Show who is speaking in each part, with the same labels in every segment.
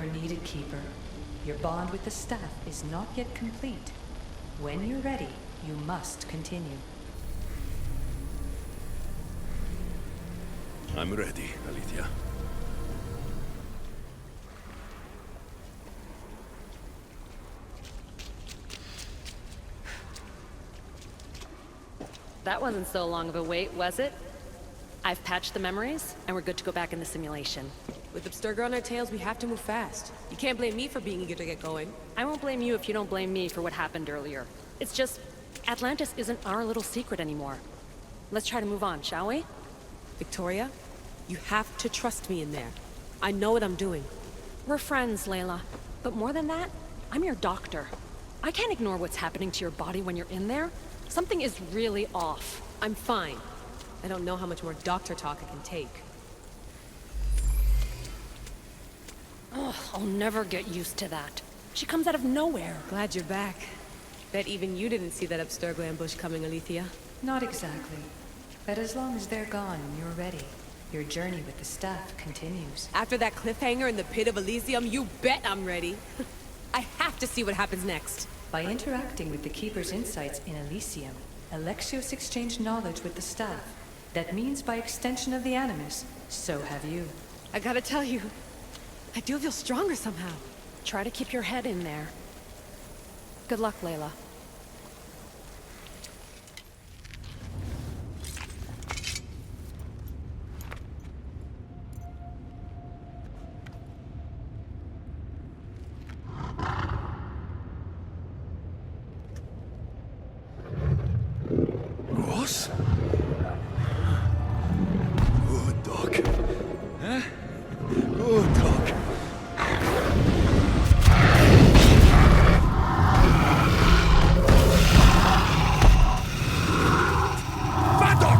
Speaker 1: You're needed, Keeper. Your bond with the staff is not yet complete. When you're ready, you must continue.
Speaker 2: I'm ready, Alethea.
Speaker 3: That wasn't so long of a wait, was it? I've patched the memories, and we're good to go back in the simulation.
Speaker 4: With Abstergo on our tails, we have to move fast. You can't blame me for being eager to get going.
Speaker 3: I won't blame you if you don't blame me for what happened earlier. It's just, Atlantis isn't our little secret anymore. Let's try to move on, shall we?
Speaker 4: Victoria, you have to trust me in there. I know what I'm doing.
Speaker 3: We're friends, Layla. But more than that, I'm your doctor. I can't ignore what's happening to your body when you're in there. Something is really off.
Speaker 4: I'm fine. I don't know how much more doctor talk I can take.
Speaker 3: Ugh, I'll never get used to that. She comes out of nowhere.
Speaker 4: Glad you're back. Bet even you didn't see that Abstergo ambush coming, Alethea.
Speaker 1: Not exactly. But as long as they're gone and you're ready, your journey with the staff continues.
Speaker 4: After that cliffhanger in the Pit of Elysium, you bet I'm ready. I have to see what happens next.
Speaker 1: By interacting with the Keeper's insights in Elysium, Alexios exchanged knowledge with the staff. That means by extension of the Animus, so have you.
Speaker 4: I gotta tell you, I do feel stronger somehow.
Speaker 3: Try to keep your head in there. Good luck, Layla.
Speaker 2: Ross? Good dog. Huh? Good dog. Bad dog!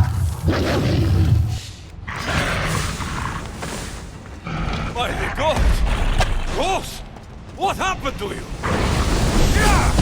Speaker 2: My God! Ross! What happened to you? Yeah!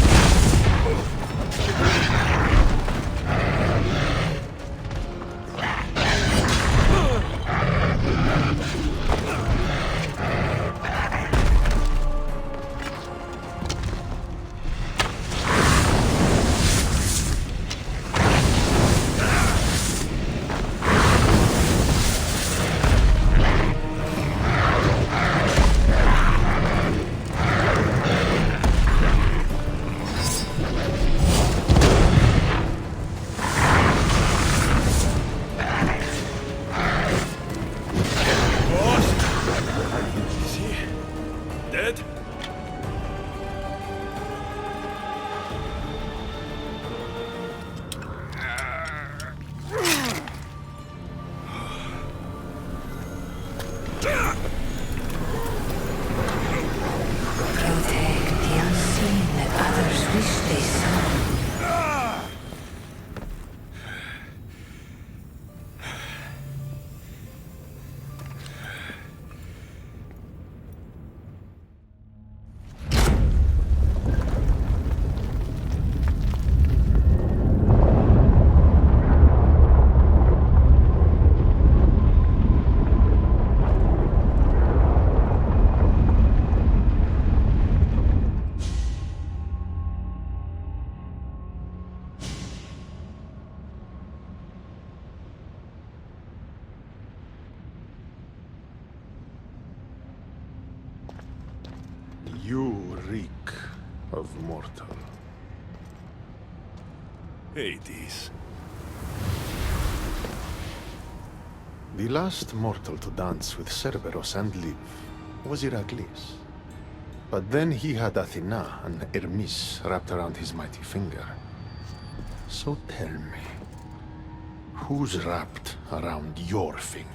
Speaker 5: You reek of mortal.
Speaker 2: Hades.
Speaker 5: The last mortal to dance with Cerberos and live was Heracles. But then he had Athena and Hermes wrapped around his mighty finger. So tell me, who's wrapped around your finger?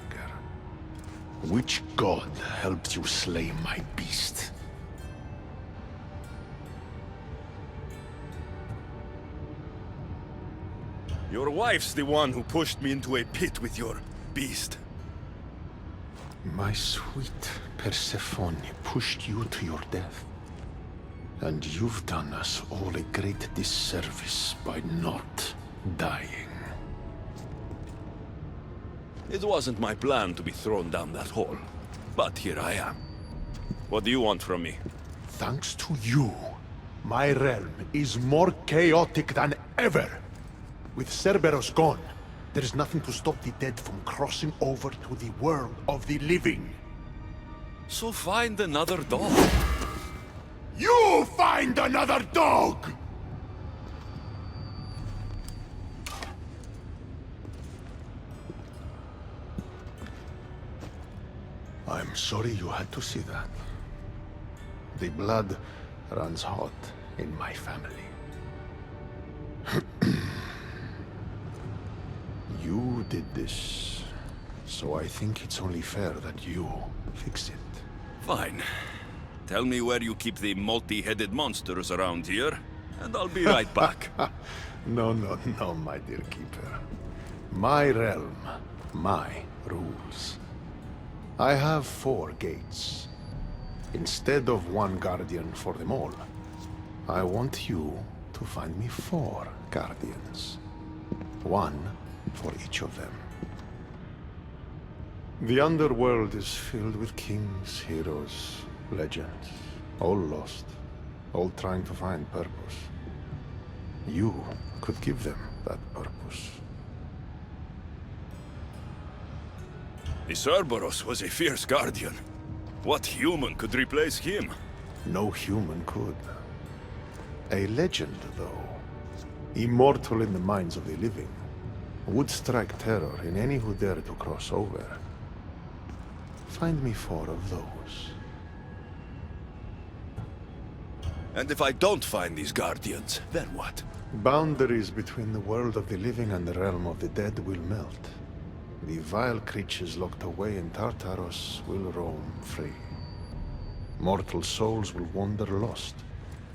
Speaker 5: Which god helped you slay my beast?
Speaker 2: Your wife's the one who pushed me into a pit with your beast.
Speaker 5: My sweet Persephone pushed you to your death. And you've done us all a great disservice by not dying.
Speaker 2: It wasn't my plan to be thrown down that hole, but here I am. What do you want from me?
Speaker 5: Thanks to you, my realm is more chaotic than ever. With Cerberos gone, there is nothing to stop the dead from crossing over to the world of the living.
Speaker 2: So find another dog.
Speaker 5: You find another dog! I'm sorry you had to see that. The blood runs hot in my family. You did this, so I think it's only fair that you fix it.
Speaker 2: Fine. Tell me where you keep the multi-headed monsters around here, and I'll be right back.
Speaker 5: No, my dear keeper. My realm, my rules. I have 4 gates. Instead of 1 guardian for them all, I want you to find me 4 guardians. 1 for each of them. The Underworld is filled with kings, heroes, legends, all lost, all trying to find purpose. You could give them that purpose.
Speaker 2: The Cerberos was a fierce guardian. What human could replace him?
Speaker 5: No human could. A legend, though, immortal in the minds of the living, would strike terror in any who dare to cross over. Find me 4 of those.
Speaker 2: And if I don't find these guardians, then what?
Speaker 5: Boundaries between the world of the living and the realm of the dead will melt. The vile creatures locked away in Tartaros will roam free. Mortal souls will wander lost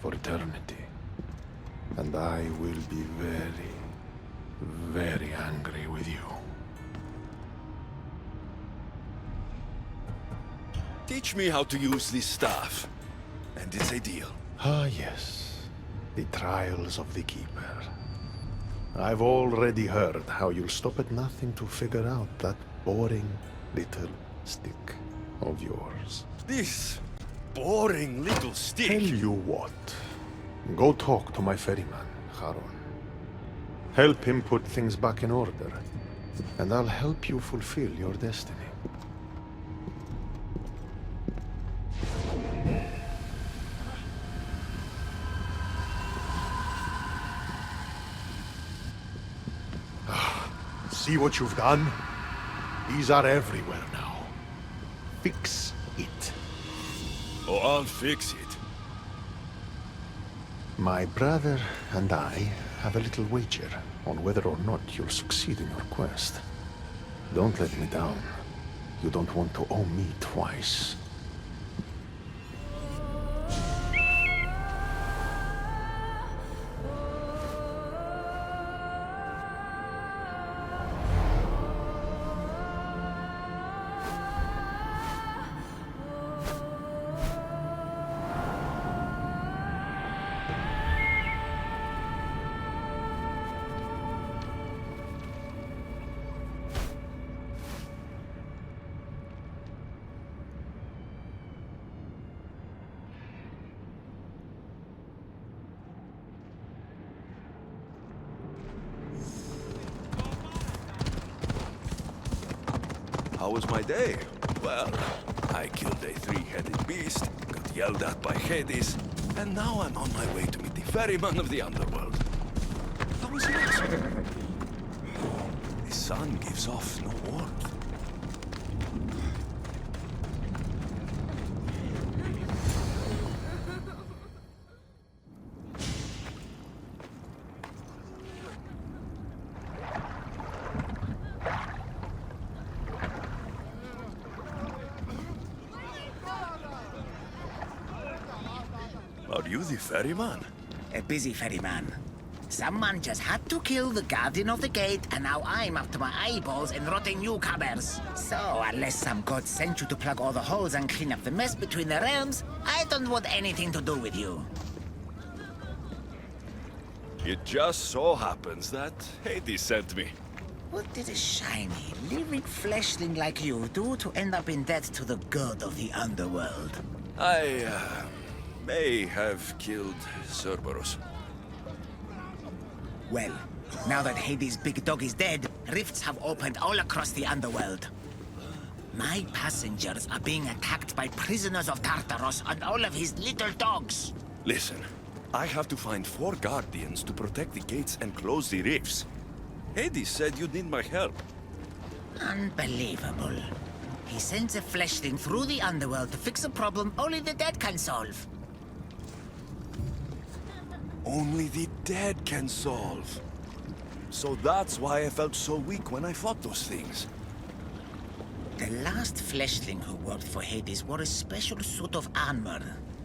Speaker 5: for eternity. And I will be very, very angry with you.
Speaker 2: Teach me how to use this staff, and it's a deal.
Speaker 5: Ah, yes. The trials of the Keeper. I've already heard how you'll stop at nothing to figure out that boring little stick of yours.
Speaker 2: This boring little
Speaker 5: Tell
Speaker 2: stick.
Speaker 5: you what. Go talk to my ferryman, Charon. Help him put things back in order, and I'll help you fulfill your destiny. See what you've done? These are everywhere now. Fix it.
Speaker 2: Oh, I'll fix it.
Speaker 5: My brother and I have a little wager on whether or not you'll succeed in your quest. Don't let me down. You don't want to owe me twice.
Speaker 2: How was my day? Well, I killed a 3-headed beast, got yelled at by Hades, and now I'm on my way to meet the ferryman of the Underworld. How was yours? The sun gives off no warmth. Are you the ferryman?
Speaker 6: A busy ferryman. Someone just had to kill the guardian of the gate, and now I'm up to my eyeballs in rotting newcomers. So, unless some god sent you to plug all the holes and clean up the mess between the realms, I don't want anything to do with you.
Speaker 2: It just so happens that Hades sent me.
Speaker 6: What did a shiny, living fleshling like you do to end up in debt to the god of the underworld?
Speaker 2: I may have killed Cerberos.
Speaker 6: Well, now that Hades' big dog is dead, rifts have opened all across the Underworld. My passengers are being attacked by prisoners of Tartaros and all of his little dogs.
Speaker 2: Listen, I have to find 4 guardians to protect the gates and close the rifts. Hades said you'd need my help.
Speaker 6: Unbelievable. He sends a fleshling through the Underworld to fix a problem only the dead can solve.
Speaker 2: Only the dead can solve. So that's why I felt so weak when I fought those things.
Speaker 6: The last fleshling who worked for Hades wore a special suit of armor,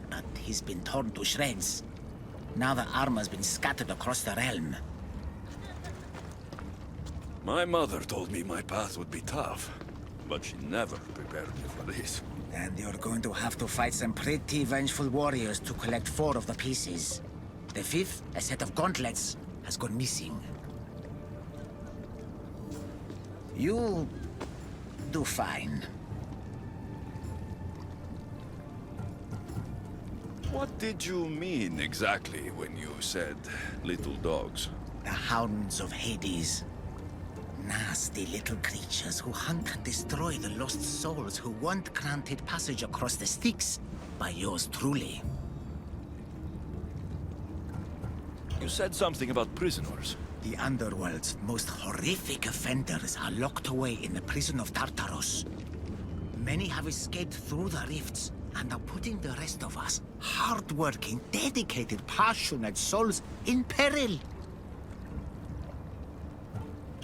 Speaker 6: but he's been torn to shreds. Now the armor's been scattered across the realm.
Speaker 2: My mother told me my path would be tough, but she never prepared me for this.
Speaker 6: And you're going to have to fight some pretty vengeful warriors to collect 4 of the pieces. The 5th, a set of gauntlets, has gone missing. You'll do fine.
Speaker 2: What did you mean exactly when you said little dogs?
Speaker 6: The Hounds of Hades. Nasty little creatures who hunt and destroy the lost souls who weren't granted passage across the Styx by yours truly.
Speaker 2: You said something about prisoners.
Speaker 6: The Underworld's most horrific offenders are locked away in the prison of Tartaros. Many have escaped through the rifts and are putting the rest of us, hard-working, dedicated, passionate souls, in peril.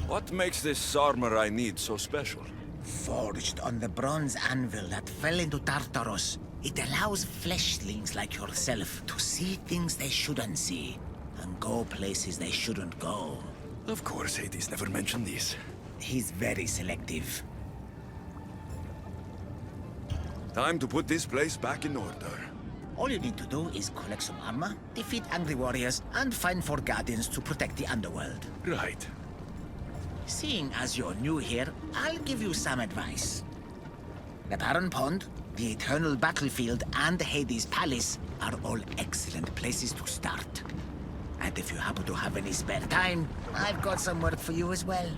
Speaker 2: What makes this armor I need so special?
Speaker 6: Forged on the bronze anvil that fell into Tartaros, it allows fleshlings like yourself to see things they shouldn't see, and go places they shouldn't go.
Speaker 2: Of course, Hades never mentioned this.
Speaker 6: He's very selective.
Speaker 2: Time to put this place back in order.
Speaker 6: All you need to do is collect some armor, defeat angry warriors, and find 4 guardians to protect the Underworld.
Speaker 2: Right.
Speaker 6: Seeing as you're new here, I'll give you some advice. The Barren Pond, the Eternal Battlefield, and Hades Palace are all excellent places to start. And if you happen to have any spare time, I've got some work for you as well.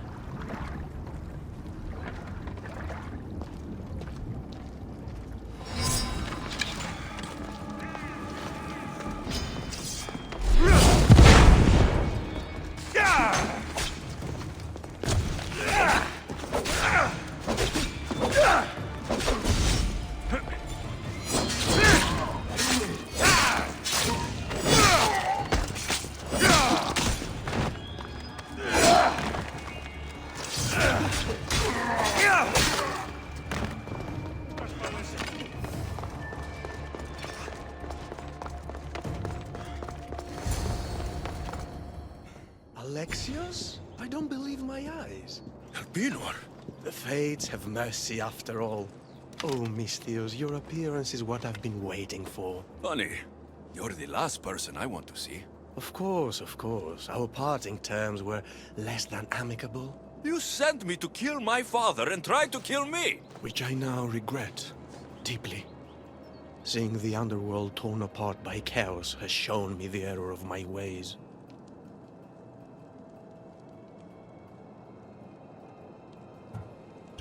Speaker 7: Alexios? I don't believe my eyes.
Speaker 2: Albinor!
Speaker 7: The Fates have mercy after all. Oh, Misthios, your appearance is what I've been waiting for.
Speaker 2: Funny, you're the last person I want to see.
Speaker 7: Of course, of course. Our parting terms were less than amicable,
Speaker 2: You sent me to kill my father and tried to kill me!
Speaker 7: which I now regret deeply. Seeing the Underworld torn apart by chaos has shown me the error of my ways.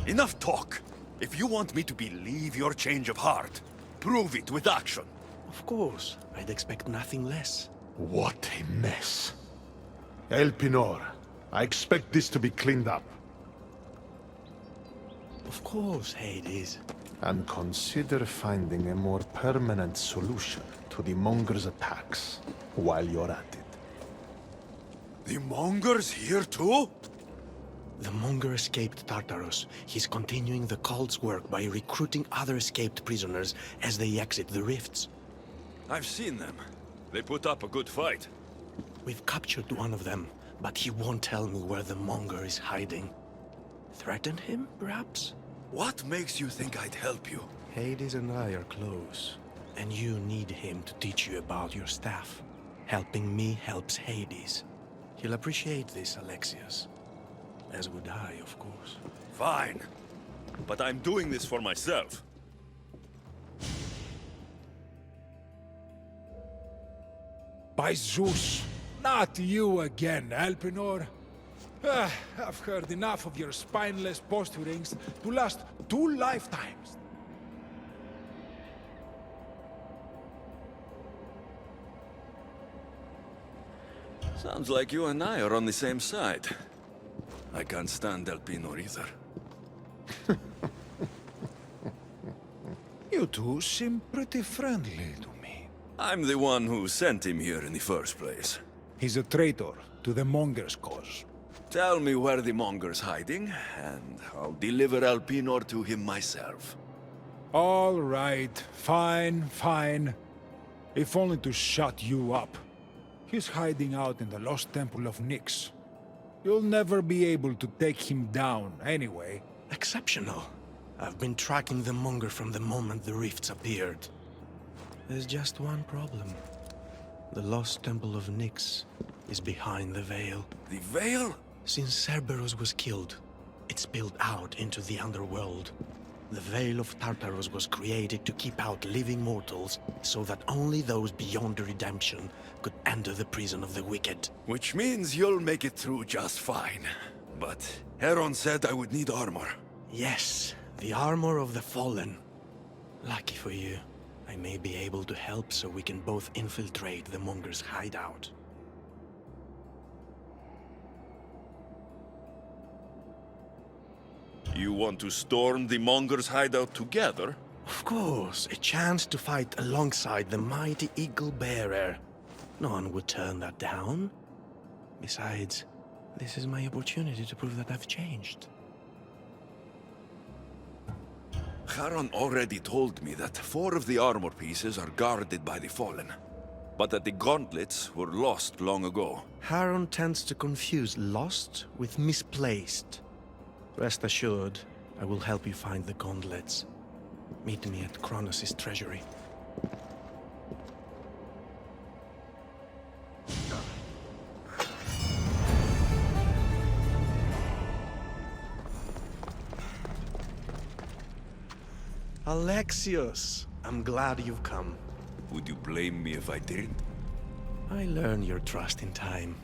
Speaker 2: Enough talk! If you want me to believe your change of heart, prove it with action.
Speaker 7: Of course, I'd expect nothing less.
Speaker 5: What a mess. Elpinor, I expect this to be cleaned up.
Speaker 7: Of course, Hades.
Speaker 5: And consider finding a more permanent solution to the Monger's attacks while you're at it.
Speaker 2: The Monger's here too?
Speaker 7: The Monger escaped Tartaros. He's continuing the cult's work by recruiting other escaped prisoners as they exit the rifts.
Speaker 2: I've seen them. They put up a good fight.
Speaker 7: We've captured one of them, but he won't tell me where the Monger is hiding. Threaten him, perhaps?
Speaker 2: What makes you think I'd help you?
Speaker 7: Hades and I are close, and you need him to teach you about your staff. Helping me helps Hades. He'll appreciate this, Alexios. As would I, of course.
Speaker 2: Fine. But I'm doing this for myself.
Speaker 8: By Zeus, not you again, Elpenor. I've heard enough of your spineless posturings to last 2 lifetimes.
Speaker 2: Sounds like you and I are on the same side. I can't stand Elpenor either.
Speaker 8: You two seem pretty friendly to me.
Speaker 2: I'm the one who sent him here in the first place.
Speaker 8: He's a traitor to the Monger's cause.
Speaker 2: Tell me where the Monger's hiding, and I'll deliver Elpenor to him myself.
Speaker 8: All right, fine. If only to shut you up. He's hiding out in the lost temple of Nyx. You'll never be able to take him down anyway.
Speaker 7: Exceptional. I've been tracking the Monger from the moment the rifts appeared. There's just one problem. The lost temple of Nyx is behind the veil.
Speaker 2: The veil?
Speaker 7: Since Cerberos was killed, it spilled out into the Underworld. The Veil of Tartarus was created to keep out living mortals, so that only those beyond redemption could enter the prison of the wicked.
Speaker 2: Which means you'll make it through just fine. But Heron said I would need armor.
Speaker 7: Yes, the armor of the fallen. Lucky for you, I may be able to help so we can both infiltrate the Monger's hideout.
Speaker 2: You want to storm the Monger's hideout together?
Speaker 7: Of course, a chance to fight alongside the mighty Eagle Bearer. No one would turn that down. Besides, this is my opportunity to prove that I've changed.
Speaker 2: Charon already told me that 4 of the armor pieces are guarded by the Fallen, but that the gauntlets were lost long ago.
Speaker 7: Charon tends to confuse lost with misplaced. Rest assured, I will help you find the gauntlets. Meet me at Cronus' treasury. Alexios, I'm glad you've come.
Speaker 2: Would you blame me if I didn't?
Speaker 7: I learned your trust in time,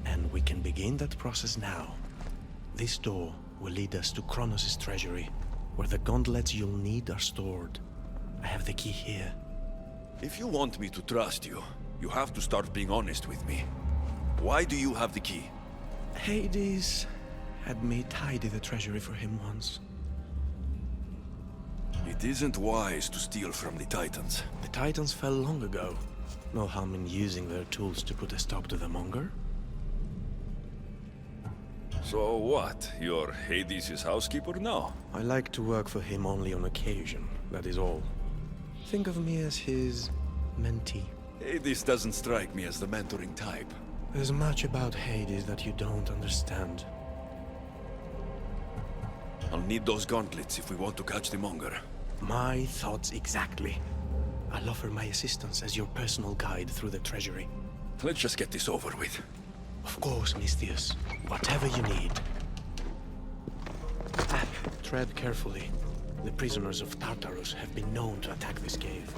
Speaker 7: and we can begin that process now. This door will lead us to Cronus' treasury, where the gauntlets you'll need are stored. I have the key here.
Speaker 2: If you want me to trust you, you have to start being honest with me. Why do you have the key?
Speaker 7: Hades had me tidy the treasury for him once.
Speaker 2: It isn't wise to steal from the Titans.
Speaker 7: The Titans fell long ago. No harm in using their tools to put a stop to the Monger.
Speaker 2: So what? You're Hades' housekeeper now?
Speaker 7: I like to work for him only on occasion, that is all. Think of me as his mentee.
Speaker 2: Hades doesn't strike me as the mentoring type.
Speaker 7: There's much about Hades that you don't understand.
Speaker 2: I'll need those gauntlets if we want to catch the Monger.
Speaker 7: My thoughts exactly. I'll offer my assistance as your personal guide through the treasury.
Speaker 2: Let's just get this over with.
Speaker 7: Of course, Misthios. Whatever you need. Tread carefully. The prisoners of Tartarus have been known to attack this cave.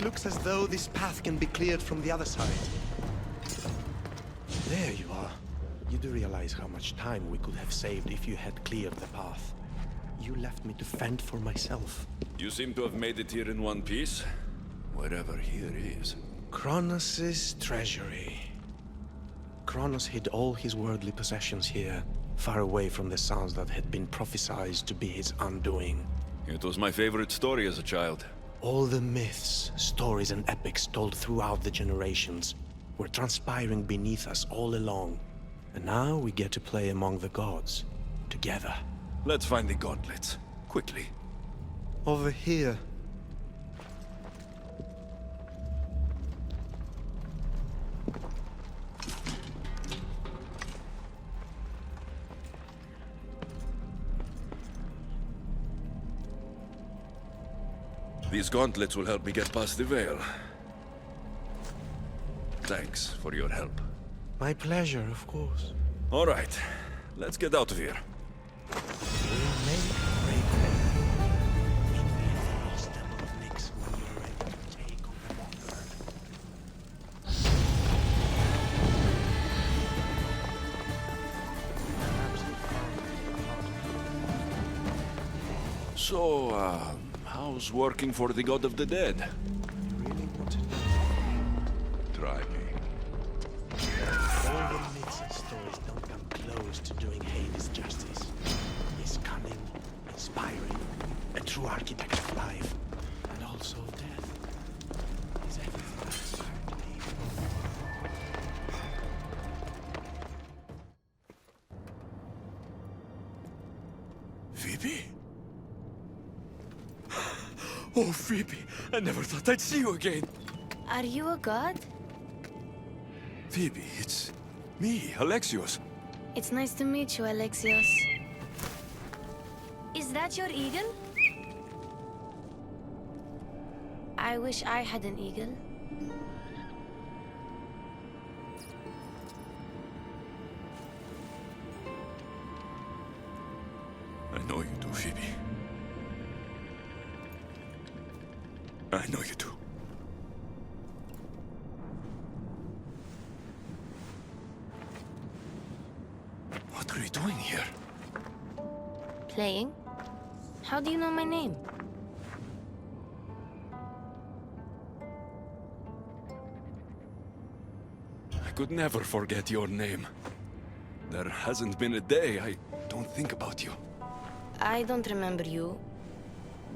Speaker 7: Looks as though this path can be cleared from the other side. There you are. You do realize how much time we could have saved if you had cleared the path. You left me to fend for myself.
Speaker 2: You seem to have made it here in one piece. Wherever here is.
Speaker 7: Cronus' treasury. Cronus hid all his worldly possessions here, far away from the sons that had been prophesied to be his undoing.
Speaker 2: It was my favorite story as a child.
Speaker 7: All the myths, stories, and epics told throughout the generations were transpiring beneath us all along. And now we get to play among the gods, together.
Speaker 2: Let's find the gauntlets, quickly.
Speaker 7: Over here.
Speaker 2: These gauntlets will help me get past the veil. Thanks for your help.
Speaker 7: My pleasure, of course.
Speaker 2: All right, let's get out of here.
Speaker 7: We'll make great weather. Meet me at the lost temple of Nyx when you're ready to take on the Monger. Perhaps you found me.
Speaker 2: So, how's working for the God of the Dead?
Speaker 7: You really want to know?
Speaker 2: Try me.
Speaker 7: All the myths and stories don't come close to doing Hades justice. He's cunning, inspiring, a true architect of life, and also of death. He's everything I aspire to be.
Speaker 2: Phoebe? Oh, Phoebe, I never thought I'd see you again.
Speaker 9: Are you a god?
Speaker 2: Phoebe, it's me, Alexios.
Speaker 9: It's nice to meet you, Alexios. Is that your eagle? I wish I had an eagle.
Speaker 2: I know you do, Phoebe. I know you do. What are you doing here?
Speaker 9: Playing? How do you know my name?
Speaker 2: I could never forget your name. There hasn't been a day I don't think about you.
Speaker 9: I don't remember you.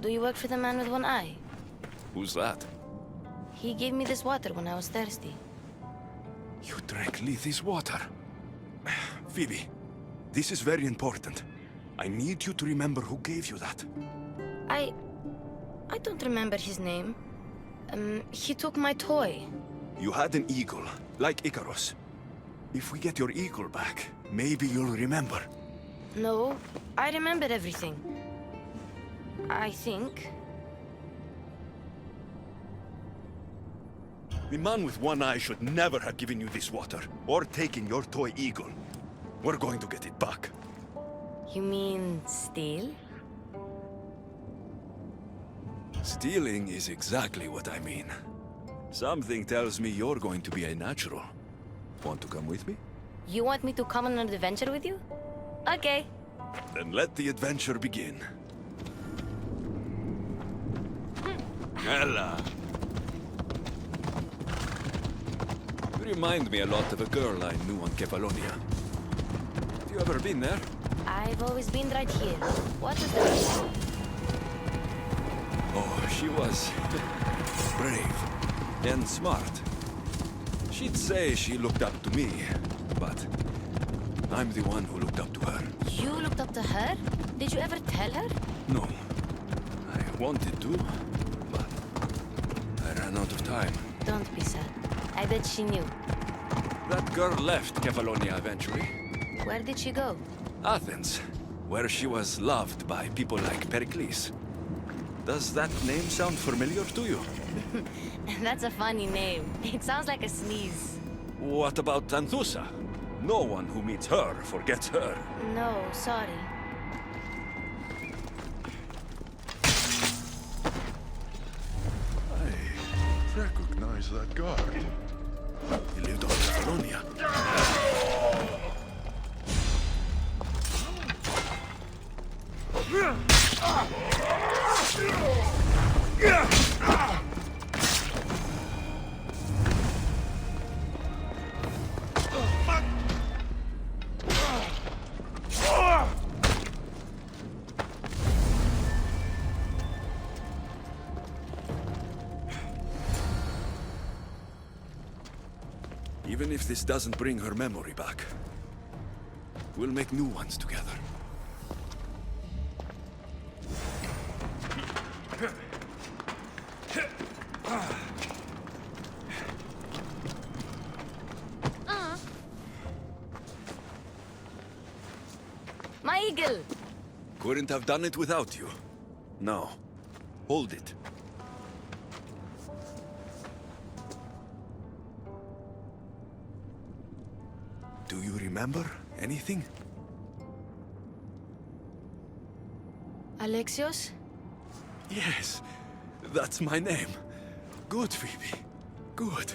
Speaker 9: Do you work for the man with one eye?
Speaker 2: Who's that?
Speaker 9: He gave me this water when I was thirsty.
Speaker 2: You drank Lethe's water. Phoebe, this is very important. I need you to remember who gave you that.
Speaker 9: I don't remember his name. He took my toy.
Speaker 2: You had an eagle, like Icarus. If we get your eagle back, maybe you'll remember.
Speaker 9: No, I remember everything. I think.
Speaker 2: The man with one eye should never have given you this water, or taken your toy eagle. We're going to get it back.
Speaker 9: You mean steal?
Speaker 2: Stealing is exactly what I mean. Something tells me you're going to be a natural. Want to come with me?
Speaker 9: You want me to come on an adventure with you? Okay.
Speaker 2: Then let the adventure begin. Ella! You remind me a lot of a girl I knew on Kefalonia. Have you ever been there?
Speaker 9: I've always been right here. What is that?
Speaker 2: Oh, she was brave and smart. She'd say she looked up to me, but I'm the one who looked up to her.
Speaker 9: You looked up to her? Did you ever tell her?
Speaker 2: No. I wanted to, but I ran out of time.
Speaker 9: Don't be sad. I bet she knew.
Speaker 2: That girl left Kefalonia eventually.
Speaker 9: Where did she go?
Speaker 2: Athens, where she was loved by people like Pericles. Does that name sound familiar to you?
Speaker 9: That's a funny name. It sounds like a sneeze.
Speaker 2: What about Anthusa? No one who meets her forgets her.
Speaker 9: No, sorry.
Speaker 5: I recognize that guard.
Speaker 2: He lived on Kefalonia. Even if this doesn't bring her memory back, we'll make new ones together.
Speaker 9: My eagle!
Speaker 2: Couldn't have done it without you. Now, hold it. Do you remember anything?
Speaker 9: Alexios?
Speaker 2: Yes, that's my name. Good, Phoebe. Good.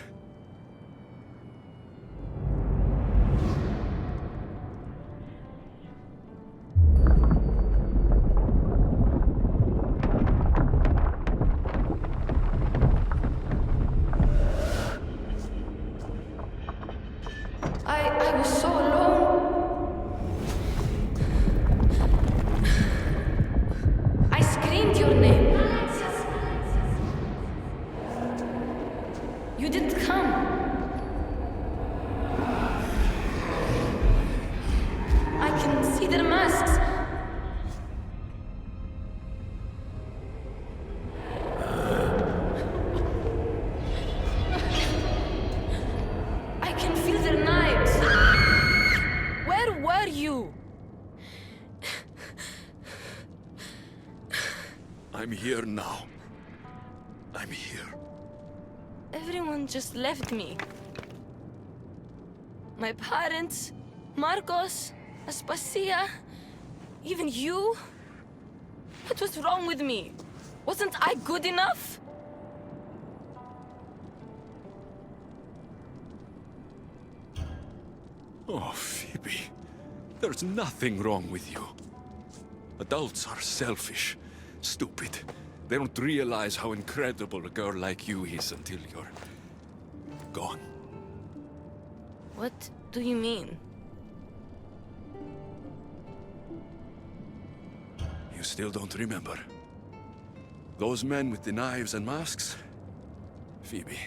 Speaker 9: I was so alone. I screamed your name. You didn't come. I can see their masks. I can feel their knives.
Speaker 4: Where were you?
Speaker 2: I'm here now. I'm here.
Speaker 9: Everyone just left me. My parents, Marcos, Aspasia, even you. What was wrong with me? Wasn't I good enough?
Speaker 2: Oh, Phoebe. There's nothing wrong with you. Adults are selfish, stupid. They don't realize how incredible a girl like you is until you're gone.
Speaker 9: What do you mean?
Speaker 2: You still don't remember? Those men with the knives and masks? Phoebe,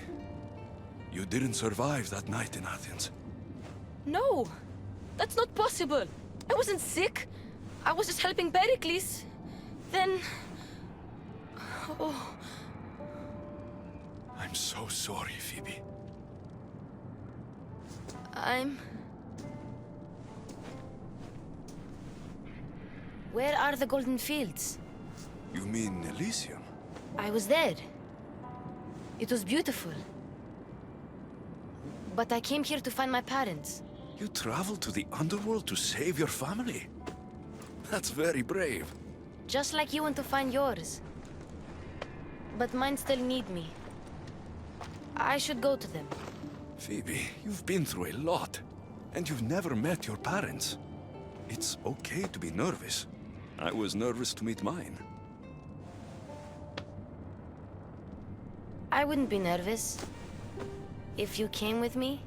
Speaker 2: you didn't survive that night in Athens.
Speaker 9: No! That's not possible! I wasn't sick! I was just helping Pericles. Then... Oh...
Speaker 2: I'm so sorry, Phoebe.
Speaker 9: Where are the Golden Fields?
Speaker 2: You mean Elysium?
Speaker 9: I was there. It was beautiful. But I came here to find my parents.
Speaker 2: You traveled to the Underworld to save your family? That's very brave.
Speaker 9: Just like you want to find yours. But mine still need me. I should go to them.
Speaker 2: Phoebe, you've been through a lot. And you've never met your parents. It's okay to be nervous. I was nervous to meet mine.
Speaker 9: I wouldn't be nervous. If you came with me.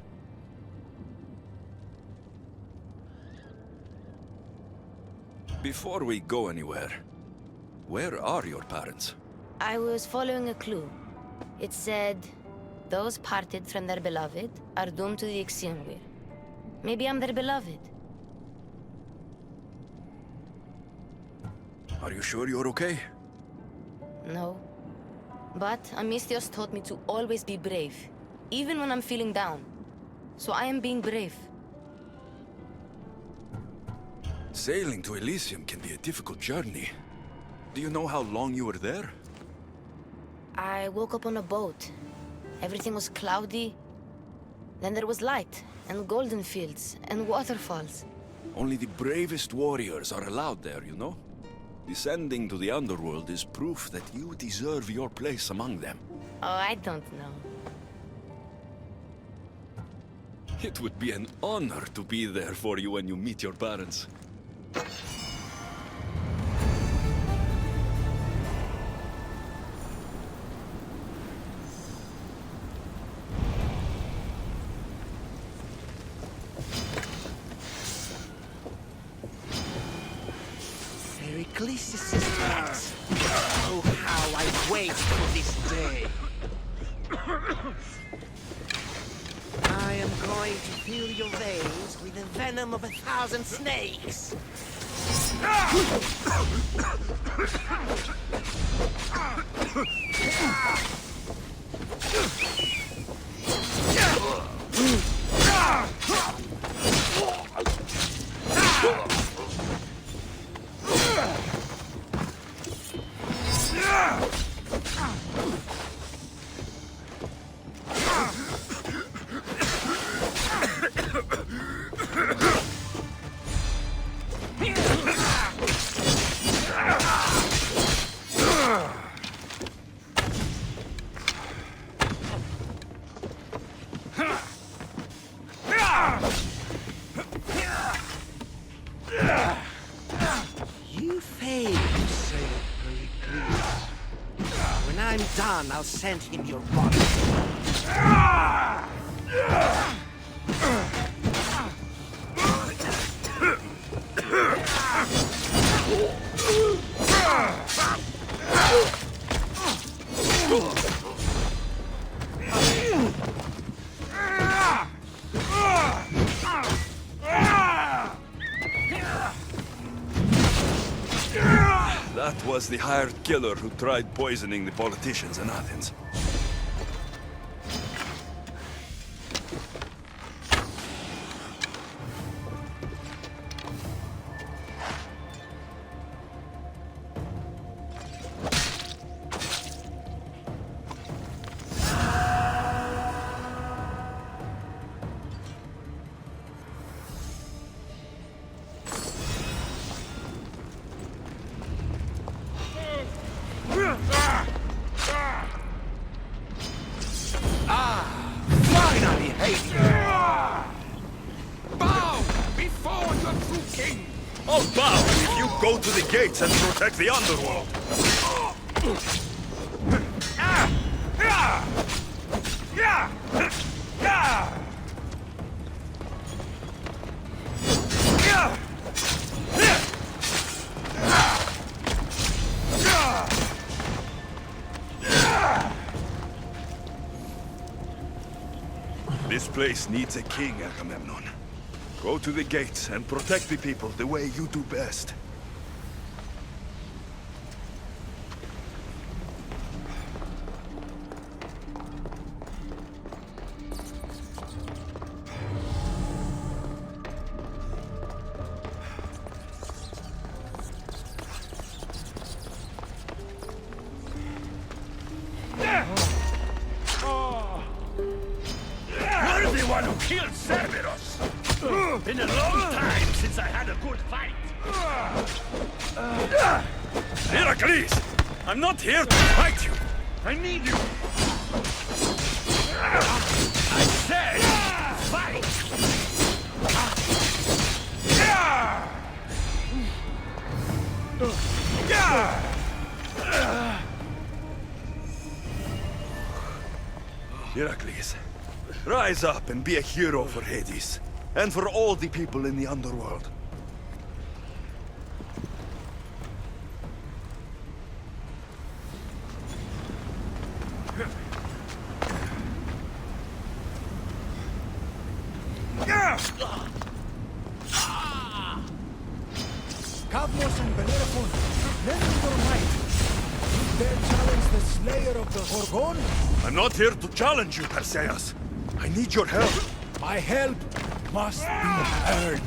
Speaker 2: Before we go anywhere, where are your parents?
Speaker 9: I was following a clue. It said, those parted from their beloved are doomed to the Exionware. Maybe I'm their beloved.
Speaker 2: Are you sure you're okay?
Speaker 9: No. But Amistios taught me to always be brave, even when I'm feeling down. So I am being brave.
Speaker 2: Sailing to Elysium can be a difficult journey. Do you know how long you were there?
Speaker 9: I woke up on a boat. Everything was cloudy. Then there was light, and golden fields, and waterfalls.
Speaker 2: Only the bravest warriors are allowed there, you know? Descending to the Underworld is proof that you deserve your place among them.
Speaker 9: Oh, I don't know.
Speaker 2: It would be an honor to be there for you when you meet your parents.
Speaker 6: Pericles' axe. Oh, how I wait for this day. I am going to fill your veins with the venom of 1,000 snakes.
Speaker 7: done, I'll send him your body.
Speaker 2: That was the hired killer who tried poisoning the politicians in Athens. Finally, Hades! Bow before your true king! I'll bow if you go to the gates and protect the Underworld! This place needs a king, Agamemnon. Go to the gates and protect the people the way you do best.
Speaker 10: You're the one who killed Cerberos! Been a long time since I had a good fight!
Speaker 2: Heracles! I'm not here to fight you! I need you!
Speaker 10: I said, fight!
Speaker 2: Heracles, rise up and be a hero for Hades, and for all the people in the Underworld.
Speaker 8: Cadmus and Bellerophon, lend me your might. You dare challenge the slayer of the Gorgon?
Speaker 2: I'm not here to challenge you, Perseus. I need your help.
Speaker 8: My help must be earned.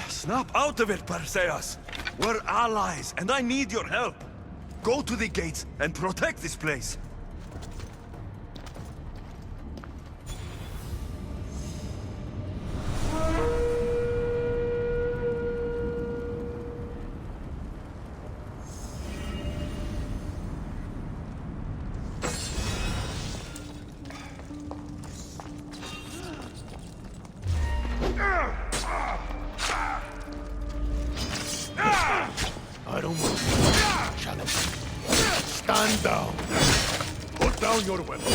Speaker 2: Snap out of it, Perseus! We're allies, and I need your help! Go to the gates and protect this place!
Speaker 5: I don't want to challenge. Stand down. Put down your weapon,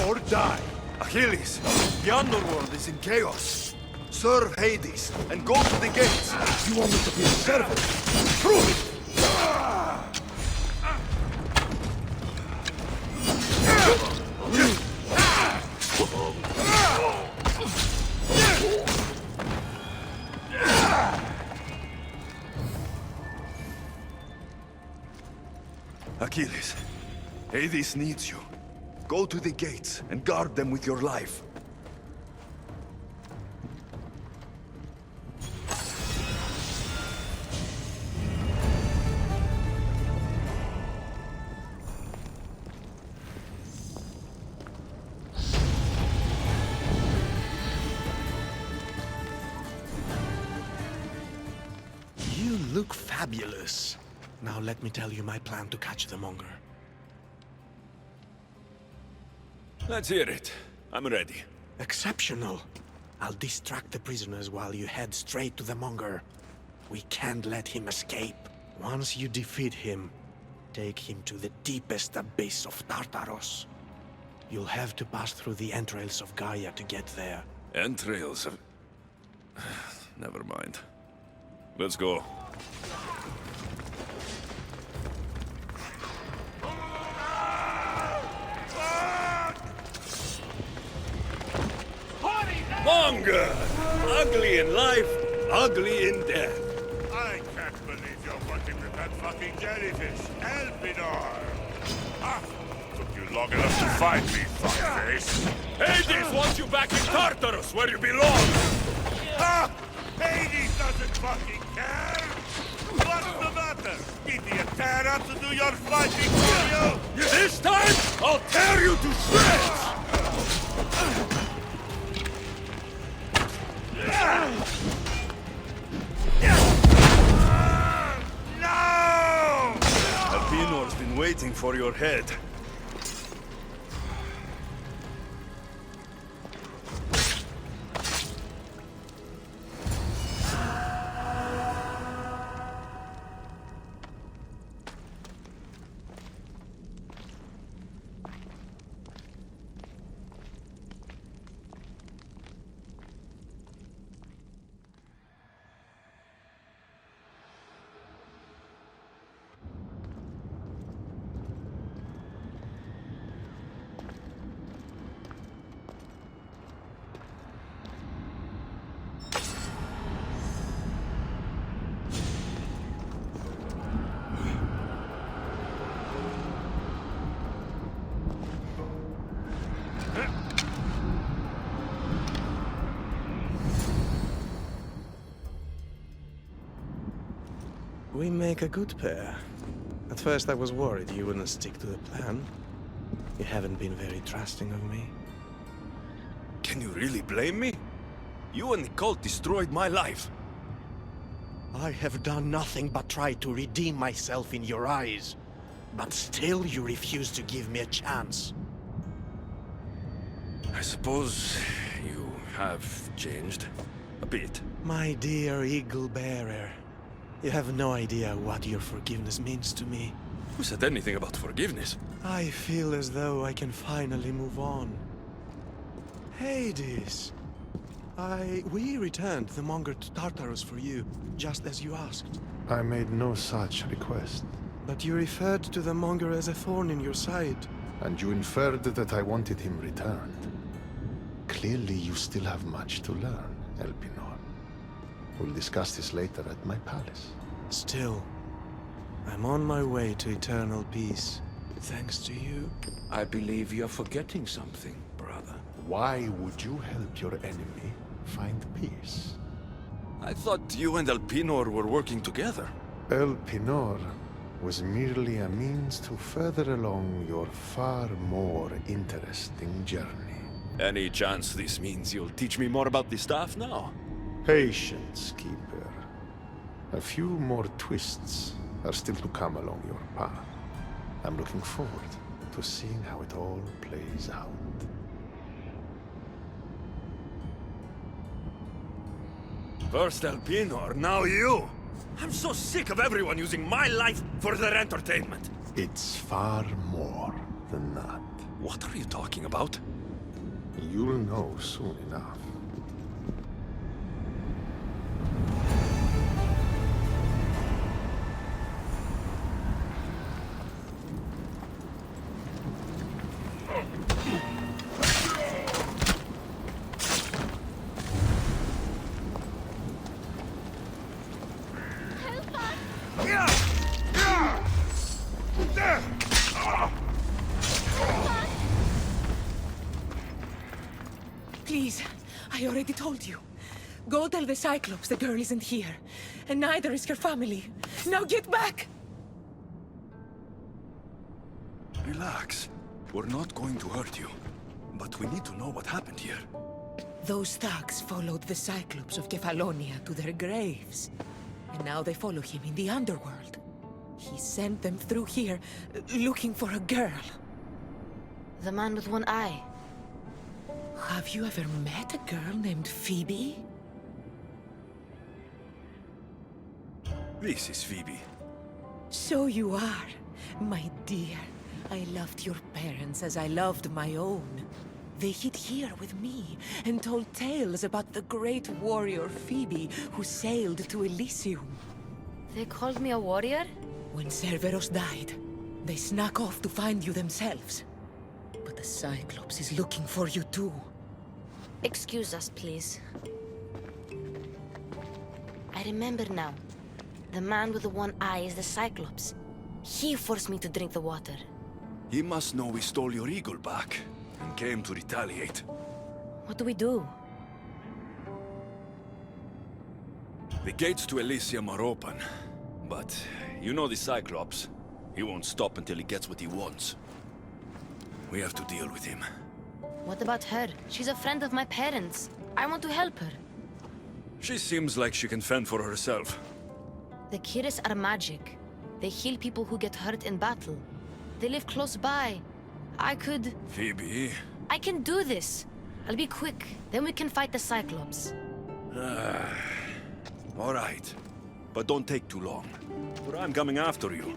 Speaker 5: or die.
Speaker 2: Achilles, the Underworld is in chaos. Serve Hades, and go to the gates!
Speaker 5: You want me to be a servant? Prove it!
Speaker 2: Achilles, Hades needs you. Go to the gates and guard them with your life.
Speaker 7: You look fabulous. Now let me tell you my plan to catch the Monger.
Speaker 2: Let's hear it. I'm ready.
Speaker 7: Exceptional. I'll distract the prisoners while you head straight to the Monger. We can't let him escape. Once you defeat him, take him to the deepest abyss of Tartaros. You'll have to pass through the entrails of Gaia to get there.
Speaker 2: Entrails of... Never mind. Let's go. Monger! Ugly in life, ugly in death.
Speaker 10: I can't believe you're working with that fucking jellyfish, Elpinor! Ah! Took you long enough to find me, fuckface!
Speaker 2: Hades wants you back in Tartarus, where you belong!
Speaker 10: Ah! Hades doesn't fucking care! What's the matter? Did the Terra to do your fighting for you?
Speaker 2: This time, I'll tear you to shreds!
Speaker 10: No!
Speaker 2: Elpinor's been waiting for your head.
Speaker 7: We make a good pair. At first I was worried you wouldn't stick to the plan. You haven't been very trusting of me.
Speaker 2: Can you really blame me? You and the cult destroyed my life.
Speaker 7: I have done nothing but try to redeem myself in your eyes. But still you refuse to give me a chance.
Speaker 2: I suppose you have changed a bit.
Speaker 7: My dear Eagle Bearer, you have no idea what your forgiveness means to me.
Speaker 2: Who said anything about forgiveness?
Speaker 7: I feel as though I can finally move on. Hades! We returned the Monger to Tartarus for you, just as you asked.
Speaker 5: I made no such request.
Speaker 7: But you referred to the Monger as a thorn in your side.
Speaker 5: And you inferred that I wanted him returned. Clearly you still have much to learn, Elpinor. We'll discuss this later at my palace.
Speaker 7: Still, I'm on my way to eternal peace, thanks to you.
Speaker 2: I believe you're forgetting something, brother.
Speaker 5: Why would you help your enemy find peace?
Speaker 2: I thought you and Elpinor were working together.
Speaker 5: Elpinor was merely a means to further along your far more interesting journey.
Speaker 2: Any chance this means you'll teach me more about the staff now?
Speaker 5: Patience, Keeper. A few more twists are still to come along your path. I'm looking forward to seeing how it all plays out.
Speaker 2: First Elpinor, now you! I'm so sick of everyone using my life for their entertainment!
Speaker 5: It's far more than that.
Speaker 2: What are you talking about?
Speaker 5: You'll know soon enough.
Speaker 4: Please, I already told you. Go tell the Cyclops the girl isn't here, and neither is her family. Now get back!
Speaker 2: Relax. We're not going to hurt you. But we need to know what happened here.
Speaker 4: Those thugs followed the Cyclops of Kefalonia to their graves. And now they follow him in the Underworld. He sent them through here, looking for a girl.
Speaker 9: The man with one eye.
Speaker 4: Have you ever met a girl named Phoebe?
Speaker 2: This is Phoebe.
Speaker 4: So you are, my dear. I loved your parents as I loved my own. They hid here with me and told tales about the great warrior Phoebe who sailed to Elysium.
Speaker 9: They called me a warrior?
Speaker 4: When Cerberos died, they snuck off to find you themselves. But the Cyclops is looking for you too.
Speaker 9: Excuse us, please. I remember now. The man with the one eye is the Cyclops. He forced me to drink the water.
Speaker 2: He must know we stole your eagle back and came to retaliate.
Speaker 9: What do we do?
Speaker 2: The gates to Elysium are open, but you know the Cyclops. He won't stop until he gets what he wants. We have to deal with him.
Speaker 9: What about her? She's a friend of my parents. I want to help her.
Speaker 2: She seems like she can fend for herself.
Speaker 9: The Kiris are magic. They heal people who get hurt in battle. They live close by. I could...
Speaker 2: Phoebe...
Speaker 9: I can do this. I'll be quick. Then we can fight the Cyclops.
Speaker 2: All right. But don't take too long, or I'm coming after you.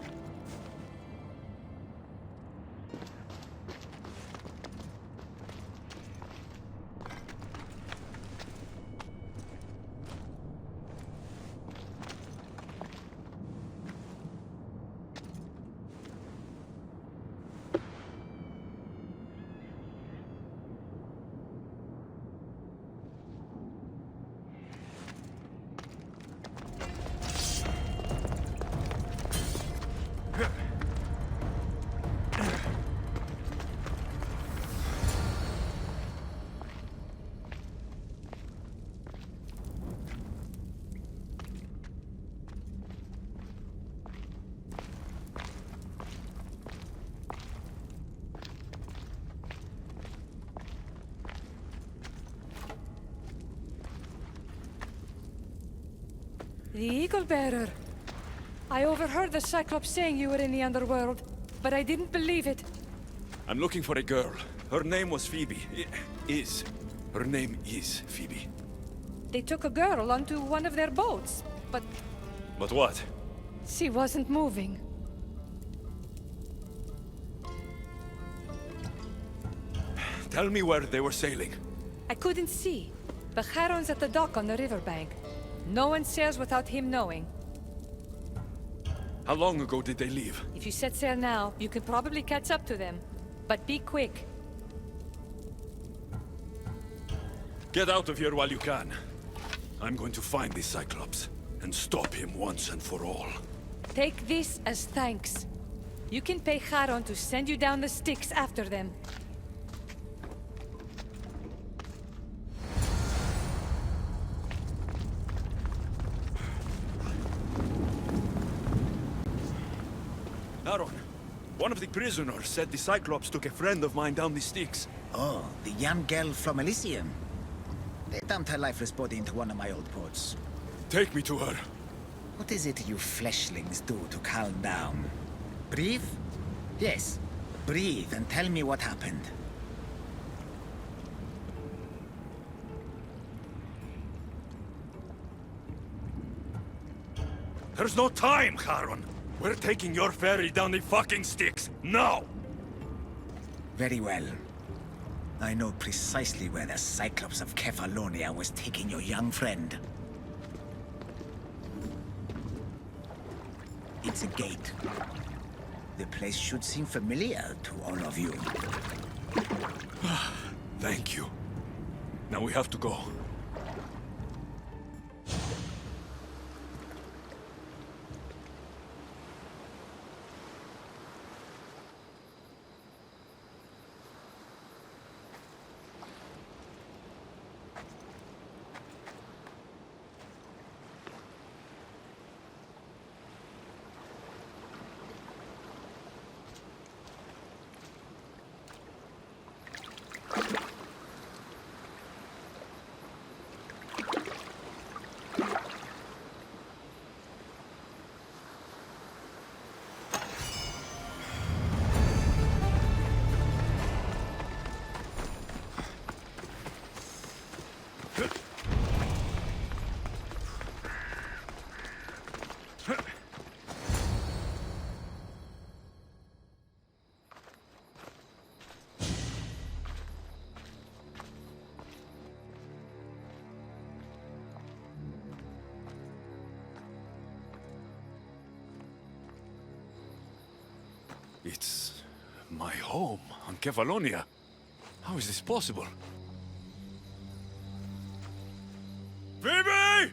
Speaker 1: The Eagle Bearer. I overheard the Cyclops saying you were in the Underworld, but I didn't believe it.
Speaker 2: I'm looking for a girl. Her name was Phoebe. Her name is Phoebe.
Speaker 1: They took a girl onto one of their boats, but
Speaker 2: But what?
Speaker 1: she wasn't moving.
Speaker 2: Tell me where they were sailing.
Speaker 1: I couldn't see, but Charon's at the dock on the riverbank. No one sails without him knowing.
Speaker 2: How long ago did they leave?
Speaker 1: If you set sail now, you can probably catch up to them. But be quick.
Speaker 2: Get out of here while you can. I'm going to find this Cyclops and stop him once and for all.
Speaker 1: Take this as thanks. You can pay Charon to send you down the Styx after them.
Speaker 2: Charon, one of the prisoners said the Cyclops took a friend of mine down the Styx.
Speaker 6: Oh, the young girl from Elysium. They dumped her lifeless body into one of my old ports.
Speaker 2: Take me to her.
Speaker 6: What is it you fleshlings do to calm down? Breathe? Yes, breathe and tell me what happened.
Speaker 2: There's no time, Charon. We're taking your ferry down the fucking Styx, now!
Speaker 6: Very well. I know precisely where the Cyclops of Kefalonia was taking your young friend. It's a gate. The place should seem familiar to all of you.
Speaker 2: Thank you. Now we have to go. It's my home on Kefalonia. How is this possible? Phoebe!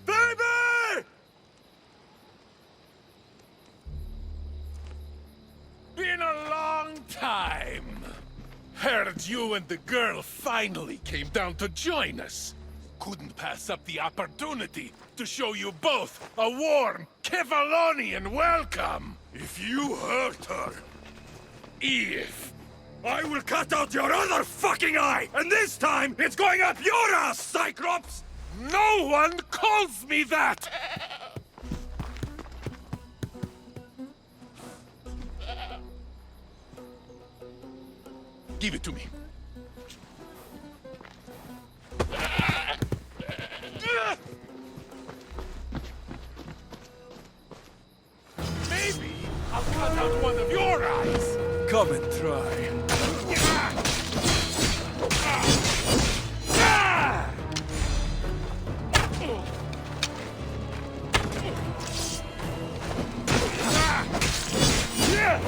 Speaker 2: Phoebe!
Speaker 10: Been a long time. Heard you and the girl finally came down to join us. Couldn't pass up the opportunity to show you both a warm Kefalonian welcome.
Speaker 2: If you hurt her, I will cut out your other fucking eye! And this time, it's going up your ass, Cyclops!
Speaker 10: No one calls me that! Give it to me. Maybe I'll cut out one of your eyes.
Speaker 2: Come and try.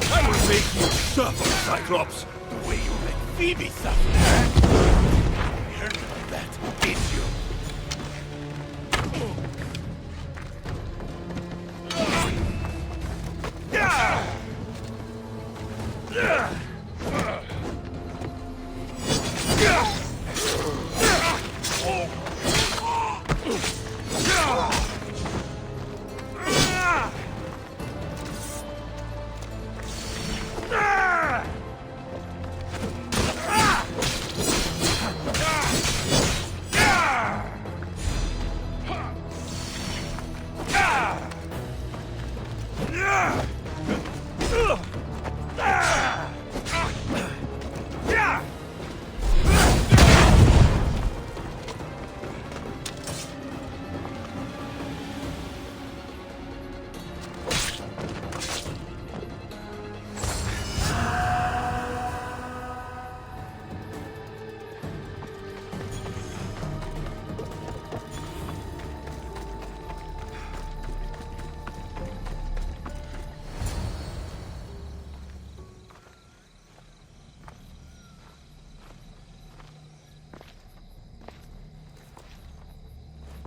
Speaker 2: I will make you suffer, Cyclops,
Speaker 10: The way you let Phoebe suffer. You heard about that, did you?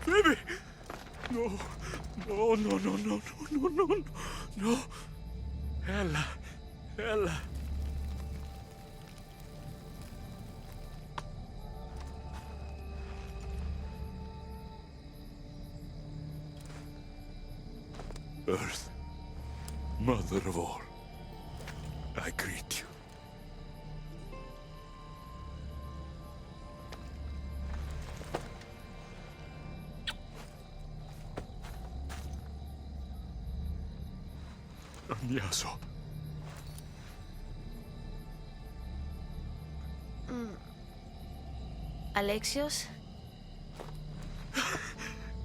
Speaker 2: Phoebe! No, no, no, no, no, no, no, no, no. Ella, Ella. Earth, mother of all, I greet you. Yaso.
Speaker 9: Alexios?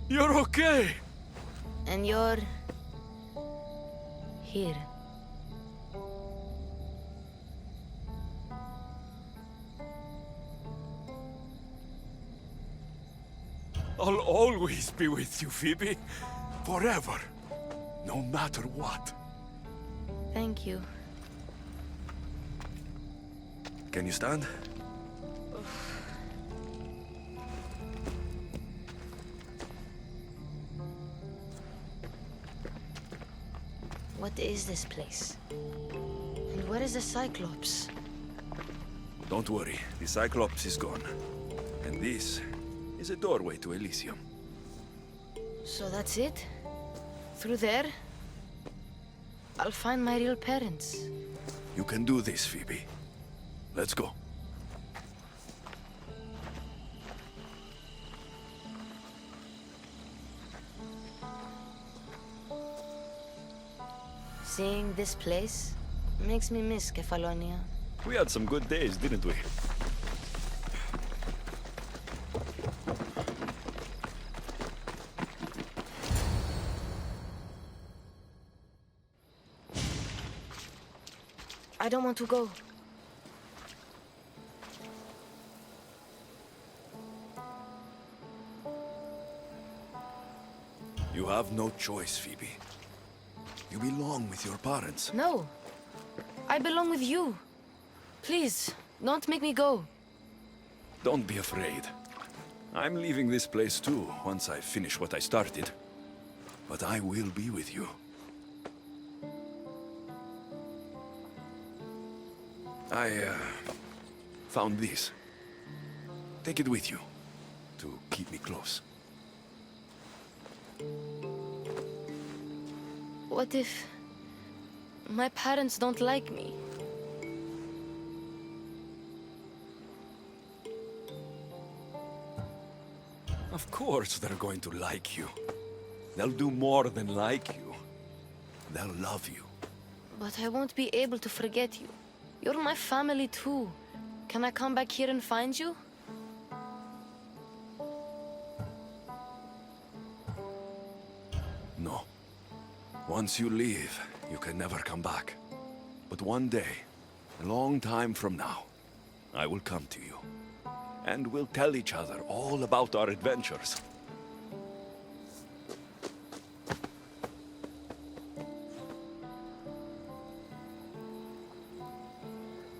Speaker 2: You're okay!
Speaker 9: And you're... here.
Speaker 2: I'll always be with you, Phoebe. Forever. No matter what.
Speaker 9: Thank you.
Speaker 2: Can you stand?
Speaker 9: What is this place? And where is the Cyclops?
Speaker 2: Don't worry, the Cyclops is gone. And this is a doorway to Elysium.
Speaker 9: So that's it? Through there? I'll find my real parents.
Speaker 2: You can do this, Phoebe. Let's go.
Speaker 9: Seeing this place makes me miss Kefalonia.
Speaker 2: We had some good days, didn't we?
Speaker 9: I don't want to go.
Speaker 2: You have no choice, Phoebe. You belong with your parents.
Speaker 9: No. I belong with you. Please, don't make me go.
Speaker 2: Don't be afraid. I'm leaving this place too, once I finish what I started. But I will be with you. I found this. Take it with you, to keep me close.
Speaker 9: What if my parents don't like me?
Speaker 2: Of course they're going to like you. They'll do more than like you. They'll love you.
Speaker 9: But I won't be able to forget you. You're my family too. Can I come back here and find you?
Speaker 2: No. Once you leave, you can never come back. But one day, a long time from now, I will come to you. And we'll tell each other all about our adventures.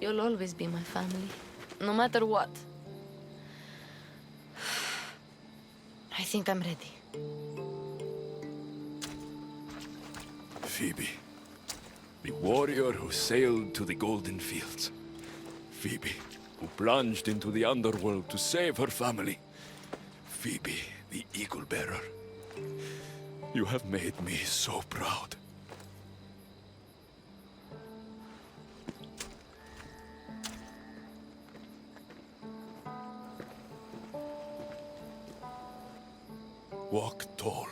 Speaker 9: You'll always be my family, no matter what. I think I'm ready.
Speaker 2: Phoebe. The warrior who sailed to the Golden Fields. Phoebe, who plunged into the Underworld to save her family. Phoebe, the Eagle Bearer. You have made me so proud. Walk tall.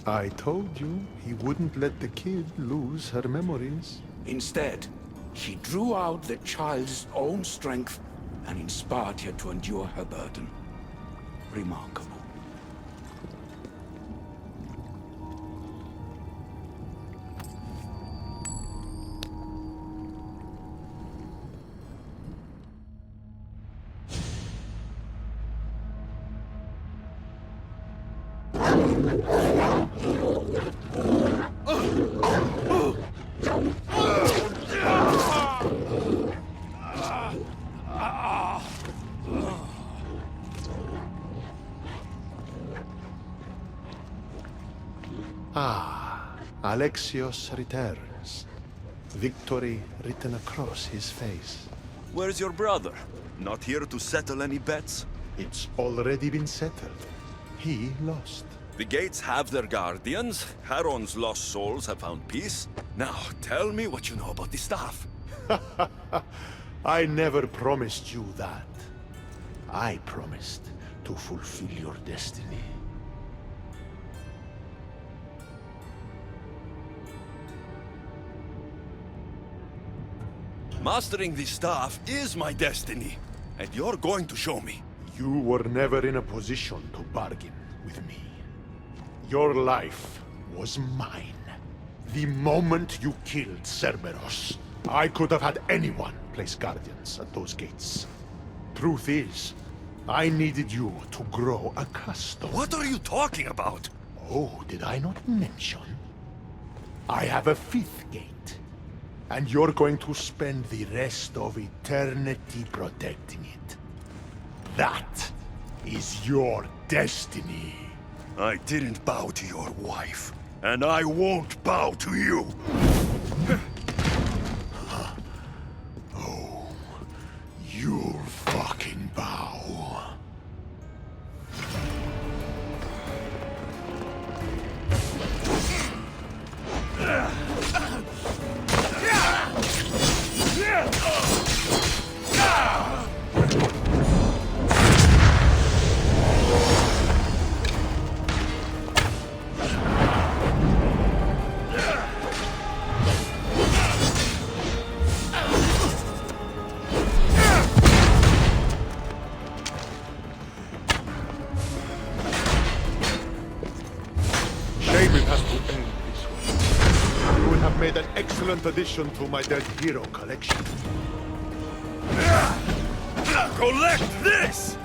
Speaker 5: I told you he wouldn't let the kid lose her memories.
Speaker 11: Instead, she drew out the child's own strength and inspired her to endure her burden. Remarkable.
Speaker 5: Alexios returns. Victory written across his face.
Speaker 2: Where's your brother? Not here to settle any bets?
Speaker 5: It's already been settled. He lost.
Speaker 2: The gates have their guardians. Charon's lost souls have found peace. Now, tell me what you know about the staff.
Speaker 5: I never promised you that. I promised to fulfill your destiny.
Speaker 2: Mastering the staff is my destiny, and you're going to show me.
Speaker 5: You were never in a position to bargain with me. Your life was mine. The moment you killed Cerberos, I could have had anyone place guardians at those gates. Truth is, I needed you to grow accustomed.
Speaker 2: What are you talking about?
Speaker 5: Oh, did I not mention? I have a fifth gate. And you're going to spend the rest of eternity protecting it. That is your destiny.
Speaker 2: I didn't bow to your wife, and I won't bow to you.
Speaker 5: Oh, you'll fucking bow. end this way. You will have made an excellent addition to my dead hero collection.
Speaker 2: Collect this!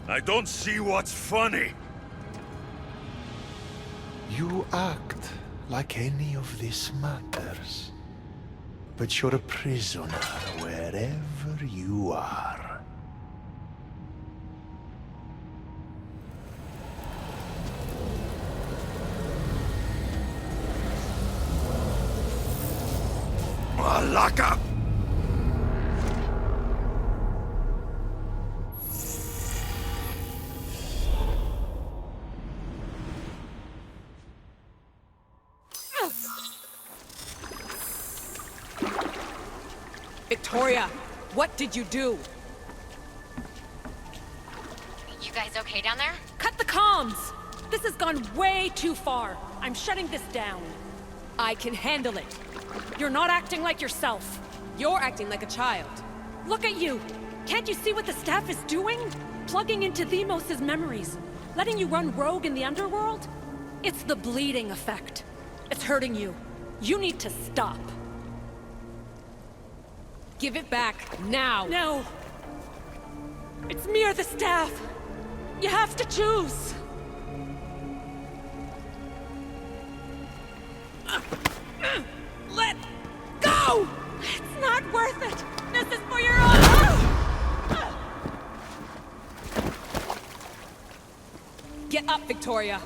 Speaker 2: I don't see what's funny.
Speaker 5: You act like any of this matters. But you're a prisoner wherever you are.
Speaker 2: Malaka!
Speaker 3: Victoria, what did you do?
Speaker 12: You guys okay down there?
Speaker 3: Cut the comms! This has gone way too far. I'm shutting this down. I can handle it. You're not acting like yourself. You're acting like a child. Look at you! Can't you see what the staff is doing? Plugging into Themos' memories. Letting you run rogue in the Underworld? It's the bleeding effect. It's hurting you. You need to stop. Give it back, now! No! It's me or the staff! You have to choose! Let go! It's not worth it! This is for your own... Get up, Victoria!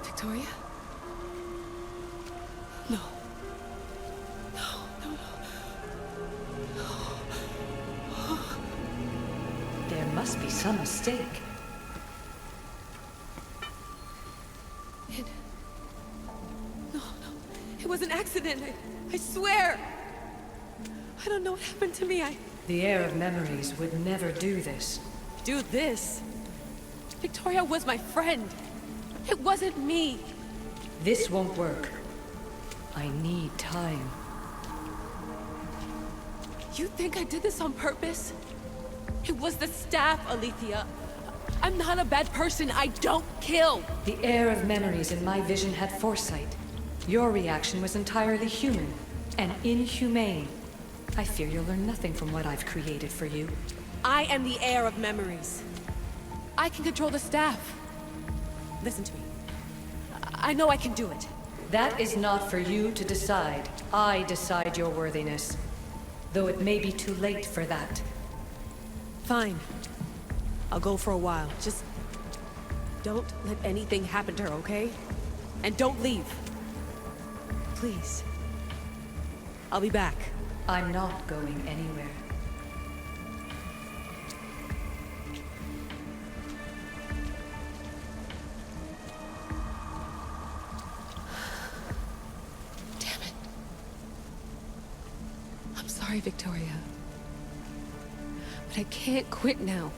Speaker 3: Victoria? No. No.
Speaker 1: There must be some mistake.
Speaker 3: No. It was an accident. I swear. I don't know what happened to me.
Speaker 1: The heir of memories would never do this.
Speaker 3: Do this? Victoria was my friend. It wasn't me.
Speaker 1: This won't work. I need time.
Speaker 3: You think I did this on purpose? It was the staff, Alethea. I'm not a bad person. I don't kill.
Speaker 1: The heir of memories in my vision had foresight. Your reaction was entirely human and inhumane. I fear you'll learn nothing from what I've created for you.
Speaker 3: I am the heir of memories. I can control the staff. Listen to me. I know I can do it.
Speaker 1: That is not for you to decide. I decide your worthiness. Though it may be too late for that.
Speaker 3: Fine. I'll go for a while. Just don't let anything happen to her, okay? And don't leave. Please. I'll be back.
Speaker 1: I'm not going anywhere.
Speaker 3: Damn it. I'm sorry, Victoria. But I can't quit now.